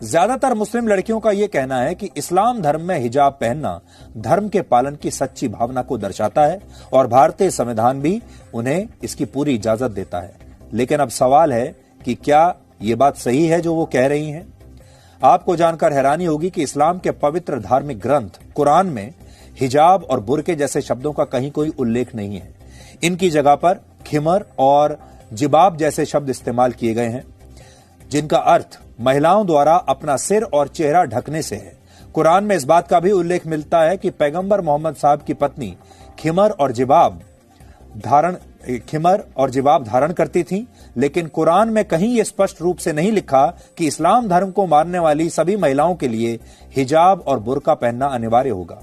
ज्यादा तर मुस्लिम लड़कियों का यह कहना है कि इस्लाम धर्म में हिजाब पहनना धर्म के पालन की सच्ची भावना को दर्शाता है और भारतीय संविधान भी उन्हें इसकी पूरी इजाजत देता है। लेकिन अब सवाल है कि क्या ये बात सही है जो वो कह रही हैं? आपको जानकर हैरानी होगी कि इस्लाम के पवित्र धार्मिक ग्रंथ कुरान में हिजाब और बुरके जैसे शब्दों का कहीं कोई उल्लेख नहीं है। इनकी जगह पर खिमर और जिबाब जैसे शब्द इस्तेमाल किए गए हैं, जिनका अर्थ महिलाओं द्वारा अपना सिर और चेहरा ढकने से है। कुरान में इस बात का भी उल्लेख मिलता है कि पैगंबर मोहम्मद साहब की पत्नी खिमर और जिबाब धारण करती थीं, लेकिन कुरान में कहीं यह स्पष्ट रूप से नहीं लिखा कि इस्लाम धर्म को मानने वाली सभी महिलाओं के लिए हिजाब और बुर्का पहनना अनिवार्य होगा।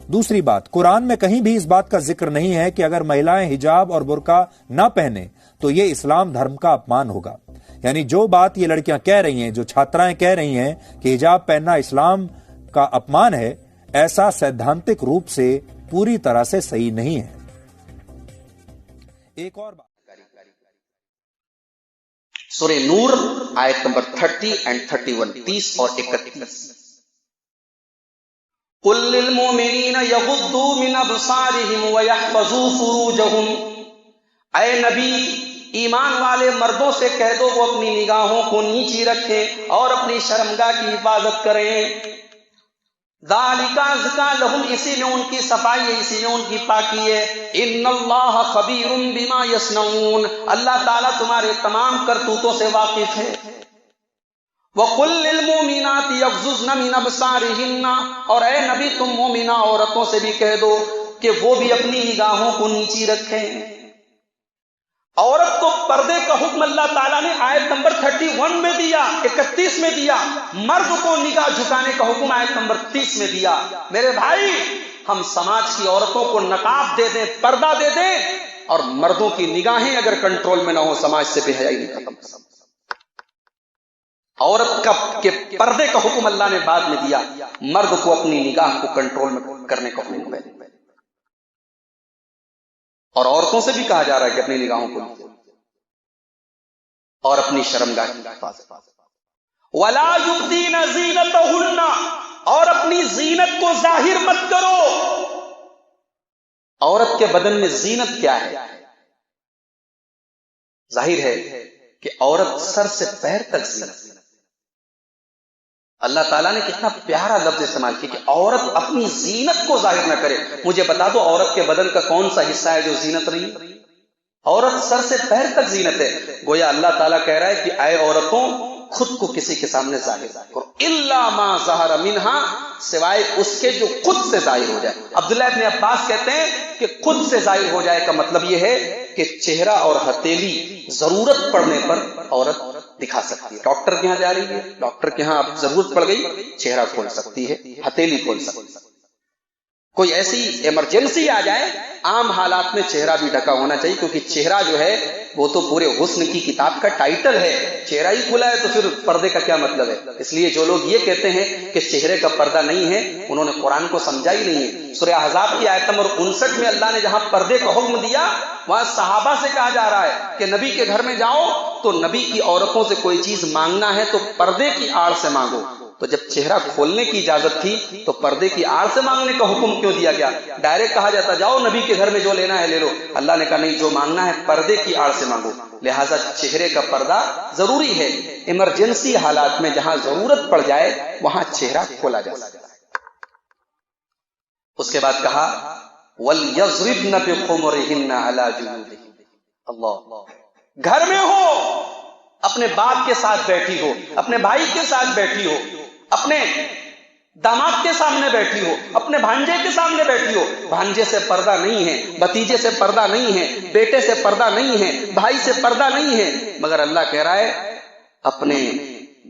दूसरी बात, कुरान में कहीं भी इस बात का जिक्र नहीं है कि अगर महिलाएं हिजाब और बुर्का न पहने तो ये इस्लाम धर्म का अपमान होगा। यानी जो बात ये लड़कियां कह रही हैं, जो छात्राएं कह रही हैं कि हिजाब पहनना इस्लाम का अपमान है, ऐसा सैद्धांतिक रूप से पूरी तरह से सही नहीं है। एक और बात, सूरह नूर आयत नंबर 30 एंड 31, 30 और 31। कुल लिल मोमिनीन यगुद्दू मिन अबसारिहिम व यहफजू फुरूजहुम। ऐ नबी, ईमान वाले मर्दों से कह दो वो अपनी निगाहों को नीची रखें और अपनी शर्मगाह की हिफाजत करें। ज़ालिका अज़का लहुम, इसी में उनकी सफाई है, इसी में उनकी पाकी है। इन्नल्लाह खबीरुम बिमा यस्नऊन, अल्लाह ताला तुम्हारे तमाम करतूतों से वाकिफ है। वकुल लिल मोमिनाति यग़ज़ुज़्न मिन अबसारिहिन्ना, और ऐ नबी तुम मोमिना औरतों से भी कह दो कि वो भी अपनी निगाहों को नीची रखें। औरत को पर्दे का हुक्म अल्लाह ताला ने आयत नंबर 31 में दिया, 31 में दिया। मर्द को निगाह झुकाने का हुक्म आयत नंबर 30 में दिया। मेरे भाई, हम समाज की औरतों को नकाब दे दें, पर्दा दे दें, और मर्दों की निगाहें अगर कंट्रोल में ना हो, समाज से बेहयाई नहीं खत्म। औरत के पर्दे का हुक्म अल्लाह ने बाद में दिया, मर्द को अपनी निगाह को कंट्रोल में करने का हुक्म है। और औरतों से भी कहा जा रहा है कि अपनी निगाहों को और अपनी शर्मगाह की हिफाजत। वला युब्दीन ज़ीनतहुन्ना, और अपनी जीनत को जाहिर मत करो। औरत के बदन में जीनत क्या है? जाहिर है कि औरत सर से पैर तक जीनत। अल्लाह ताला ने कितना प्यारा लफ्ज इस्तेमाल किया कि औरत अपनी जीनत को जाहिर न करे। मुझे बता दो, औरत के बदन का कौन सा हिस्सा है जो जीनत नहीं? औरत सर से पैर तक जीनत है। गोया अल्लाह ताला कह रहा है कि ऐ औरतों, खुद को किसी के सामने जाहिर करो, इल्ला मा ज़हरा मिन्हा, सिवाय उसके जो खुद से जाहिर हो जाए। अब्दुल्लाह इब्न अब्बास कहते हैं कि खुद से जाहिर हो जाए का मतलब यह है कि चेहरा और हथेली जरूरत पड़ने पर औरत दिखा सकती है। डॉक्टर के यहां जा रही है, डॉक्टर के यहां अब जरूरत पड़ गई, चेहरा खोल सकती है, हथेली खोल सकती है। कोई ऐसी इमरजेंसी आ जाए, आम हालात में चेहरा भी ढका होना चाहिए, क्योंकि चेहरा जो है वो तो पूरे हुस्न की किताब का टाइटल है। चेहरा ही खुला है तो फिर पर्दे का क्या मतलब है? इसलिए जो लोग ये कहते हैं कि चेहरे का पर्दा नहीं है, उन्होंने कुरान को समझा ही नहीं है। सूरह अहज़ाब की आयत नंबर 59 में अल्लाह ने जहां पर्दे का हुक्म दिया, वहां सहाबा से कहा जा रहा है कि नबी के घर में जाओ तो नबी की औरतों से कोई चीज मांगना है तो पर्दे की आड़ से मांगो। तो जब चेहरा खोलने की इजाजत थी तो पर्दे की आड़ से मांगने का हुक्म क्यों दिया गया? डायरेक्ट कहा जाता जाओ नबी के घर में जो लेना है ले लो। अल्लाह ने कहा नहीं, जो मांगना है पर्दे की आड़ से मांगो। लिहाजा चेहरे का पर्दा जरूरी है। इमरजेंसी हालात में जहां जरूरत पड़ जाए वहां चेहरा खोला जा सकता है। उसके बाद कहा वल यज़रिबन बिखुमरिहिन्ना अला जुनूबिहिन्ना। अल्लाह, घर में हो, अपने बाप के साथ बैठी हो, अपने भाई के साथ बैठी हो, अपने दामाद के सामने बैठी हो, अपने भांजे के सामने बैठी हो, भांजे से पर्दा नहीं है, भतीजे से पर्दा नहीं है, बेटे से पर्दा नहीं है, भाई से पर्दा नहीं है, मगर अल्लाह कह रहा है अपने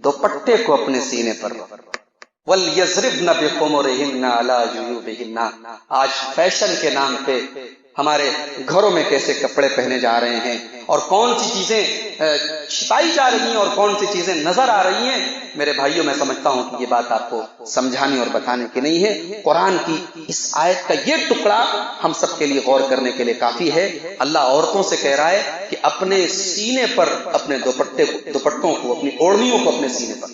दुपट्टे को अपने सीने पर वल यज़रिबन बिखुमरिहिन्ना अला जुयूबिहिन्ना। आज फैशन के नाम पे हमारे घरों में कैसे कपड़े पहने जा रहे हैं और कौन सी चीजें छिपाई जा रही हैं और कौन सी चीजें नजर आ रही हैं, मेरे भाइयों मैं समझता हूं कि ये बात आपको समझाने और बताने की नहीं है। कुरान की इस आयत का ये टुकड़ा हम सब के लिए गौर करने के लिए काफी है। अल्लाह औरतों से कह रहा है कि अपने सीने पर अपने दुपट्टों को, अपनी ओढ़नियों को अपने सीने पर